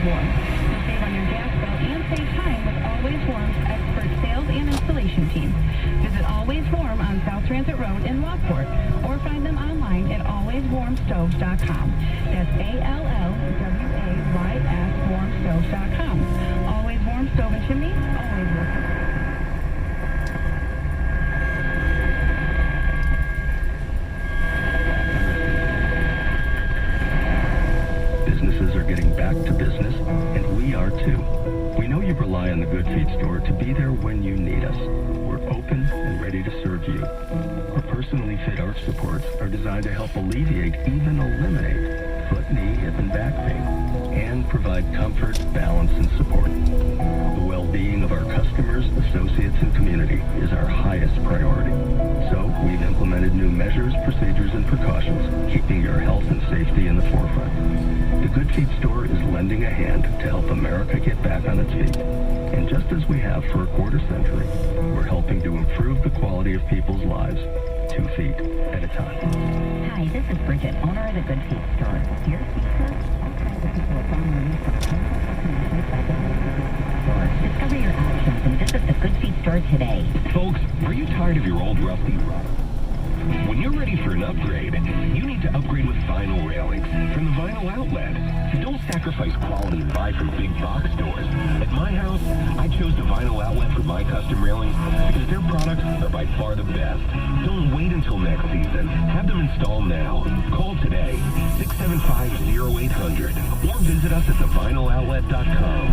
warm. You'll save on your gas bill and save time with Always Warm's expert sales and installation team. Visit Always Warm on South Transit Road in Lockport or find them online at alwayswarmstoves.com. That's ALLWAYS warmstoves.com. Always Warm Stove and Chimney, always working. Businesses are getting back to business, and we are too. We know you rely on the Good Feet store to be there when you need us. We're open and ready to serve you. Our personally fit arch supports are designed to help alleviate, even eliminate, foot, knee, hip, and back pain, and provide comfort, balance, and support. The well-being of our customers, associates, and community is our highest priority. So we've implemented new measures, procedures, and precautions, keeping your health and safety in the forefront. The Good Feet store is lending a hand to help America get back on its feet. And just as we have for a quarter century, we're helping to improve the quality of people's lives 2 feet at a time. Hi, this is Bridget, owner of the Good Feet store. Here at Quaker, all kinds of people have gone released from clinical vaccinations by the Good Feet store. Discover your options and visit the Good Feet store today. Folks, are you tired of your old rusty rug? When you're ready for an upgrade, you need to upgrade with vinyl railings from the Vinyl Outlet. Don't sacrifice quality and buy from big box stores. At my house, I chose the Vinyl Outlet for my custom railings because their products are by far the best. Don't wait until next season. Have them installed now. Call today, 675-0800, or visit us at thevinyloutlet.com.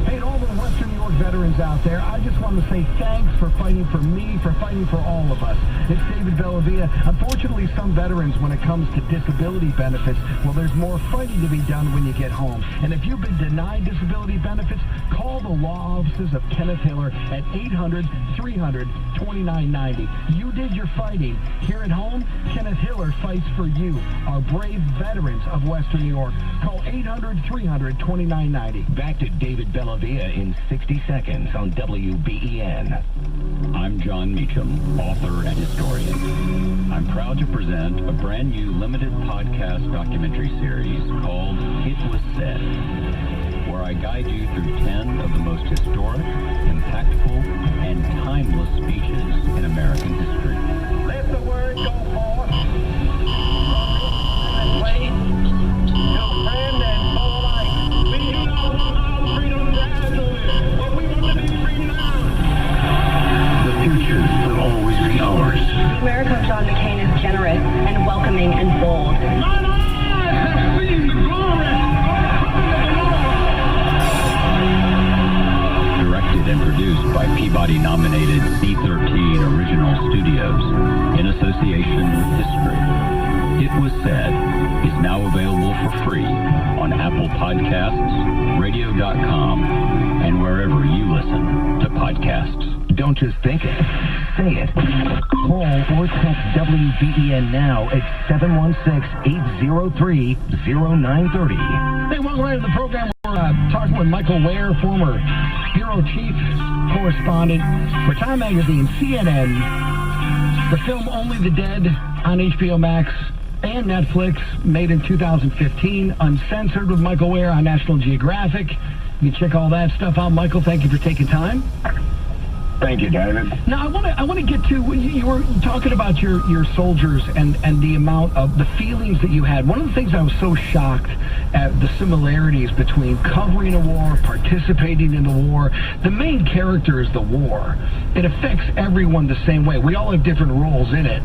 Hey, to all the Western New York veterans out there, I just want to say thanks for fighting for me, for fighting for all of us. It's David Bellavia. Unfortunately, some veterans, when it comes to disability benefits, well, there's more fighting to be done when you get home. And if you've been denied disability benefits, call the law offices of Kenneth Hiller at 800-300-2990. You did your fighting. Here at home, Kenneth Hiller fights for you, our brave veterans of Western New York. Call 800-300-2990. Back to David Bellavia in 60 seconds on WBEN. I'm John Meacham, author and historian. I'm proud to present a brand new limited podcast documentary series called It Was Said, where I guide you through 10 of the most historic, impactful, and timeless speeches in American history. Let the word go forth from this way to friend and foe alike. We do not want our freedom to add to it, but we want to be free now. The future will always be ours. America of John McCain is generous and welcoming and bold. Mine eyes have seen the glory of the Lord. Directed and produced by Peabody-nominated C13 Original Studios in association with History. It Was Said is now available for free on Apple Podcasts, radio.com, and wherever you listen to podcasts. Don't just think it, say it. Call or text WBEN now at 716-803-0930. Hey, welcome right to the program. We're talking with Michael Ware, former bureau chief correspondent for Time Magazine, CNN, the film Only the Dead on HBO Max and Netflix, made in 2015, uncensored with Michael Ware on National Geographic. You can check all that stuff out. Michael, thank you for taking time. Thank you, David. Now, I want to get to, you were talking about your soldiers and the amount of the feelings that you had. One of the things I was so shocked at, the similarities between covering a war, participating in the war. The main character is the war. It affects everyone the same way. We all have different roles in it.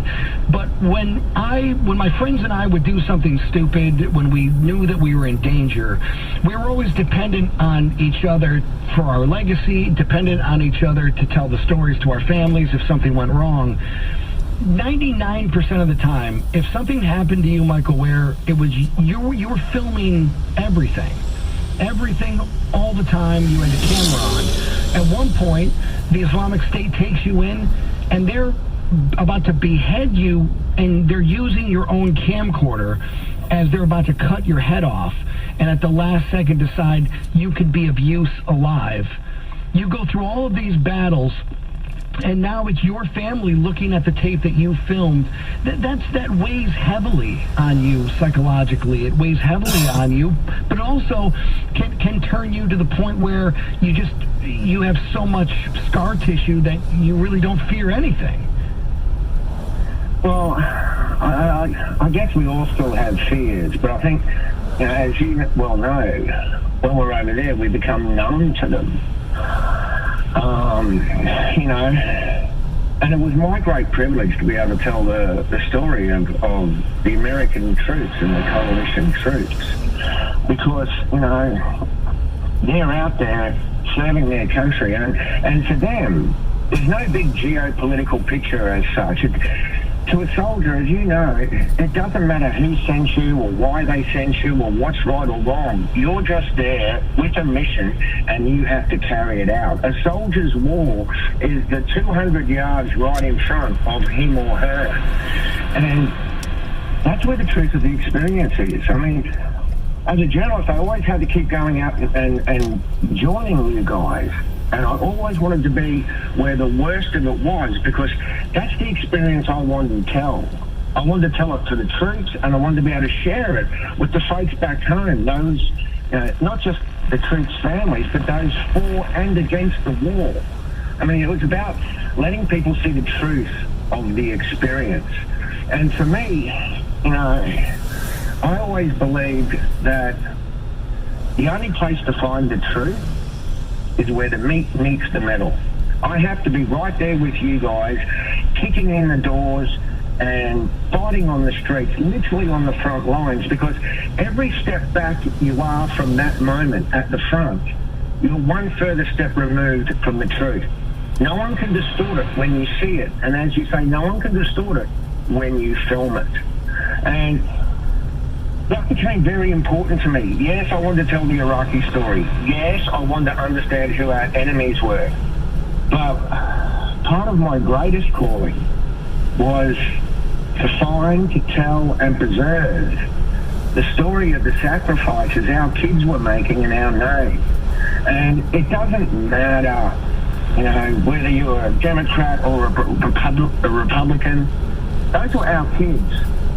But when my friends and I would do something stupid, when we knew that we were in danger, we were always dependent on each other for our legacy, dependent on each other to tell the stories to our families if something went wrong. 99% of the time, if something happened to you, Michael Ware, it was you were filming everything all the time. You had the camera on. At one point, the Islamic State takes you in, and they're about to behead you, and they're using your own camcorder as they're about to cut your head off, and at the last second decide you could be of use alive. You go through all of these battles and now it's your family looking at the tape that you filmed. That weighs heavily on you psychologically. It weighs heavily on you, but also can turn you to the point where you have so much scar tissue that you really don't fear anything. Well, I guess we all still have fears, but I think, as you well know, when we're over there, we become numb to them. And it was my great privilege to be able to tell the story of the American troops and the coalition troops, because, they're out there serving their country, and for them, there's no big geopolitical picture as such. To a soldier, as you know, it doesn't matter who sent you or why they sent you or what's right or wrong. You're just there with a mission and you have to carry it out. A soldier's war is the 200 yards right in front of him or her. And that's where the truth of the experience is. I mean, as a journalist, I always had to keep going out and joining you guys. And I always wanted to be where the worst of it was, because that's the experience I wanted to tell. I wanted to tell it to the troops, and I wanted to be able to share it with the folks back home, those, not just the troops' families, but those for and against the war. I mean, it was about letting people see the truth of the experience. And for me, I always believed that the only place to find the truth is where the meat meets the metal. I have to be right there with you guys, kicking in the doors and fighting on the streets, literally on the front lines, because every step back you are from that moment at the front, you're one further step removed from the truth. No one can distort it when you see it, and as you say, no one can distort it when you film it. And that became very important to me. Yes, I wanted to tell the Iraqi story. Yes, I wanted to understand who our enemies were. But part of my greatest calling was to find, to tell, and preserve the story of the sacrifices our kids were making in our name. And it doesn't matter, whether you're a Democrat or a Republican. Those were our kids.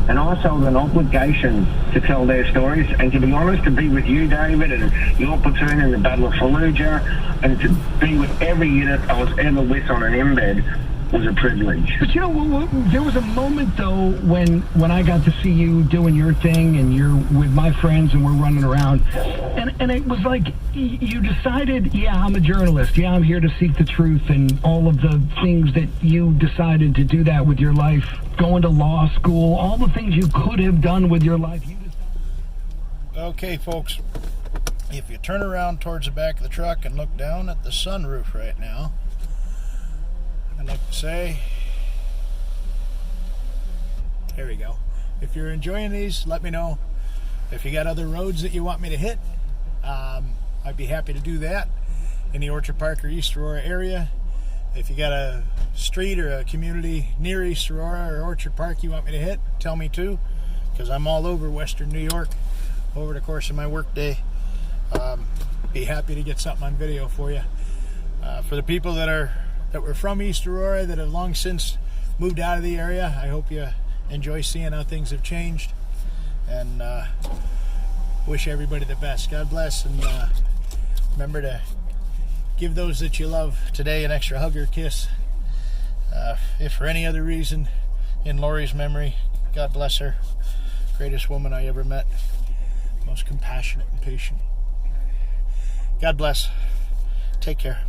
And I felt an obligation to tell their stories, and to be honest, to be with you, David, and your platoon in the Battle of Fallujah, and to be with every unit I was ever with on an embed was a privilege. But there was a moment, though, when I got to see you doing your thing, and you're with my friends, and we're running around, and it was like you decided, I'm a journalist, I'm here to seek the truth, and all of the things that you decided to do that with your life, going to law school, all the things you could have done with your life. Okay, folks, if you turn around towards the back of the truck and look down at the sunroof right now, I'd like to say, there we go. If you're enjoying these, let me know. If you got other roads that you want me to hit, I'd be happy to do that in the Orchard Park or East Aurora area. If you got a street or a community near East Aurora or Orchard Park you want me to hit, tell me too, because I'm all over Western New York over the course of my work day. Be happy to get something on video for you. For the people that were from East Aurora that have long since moved out of the area, I hope you enjoy seeing how things have changed, and wish everybody the best. God bless, and remember to give those that you love today an extra hug or kiss. If for any other reason, in Lori's memory, God bless her. Greatest woman I ever met. Most compassionate and patient. God bless. Take care.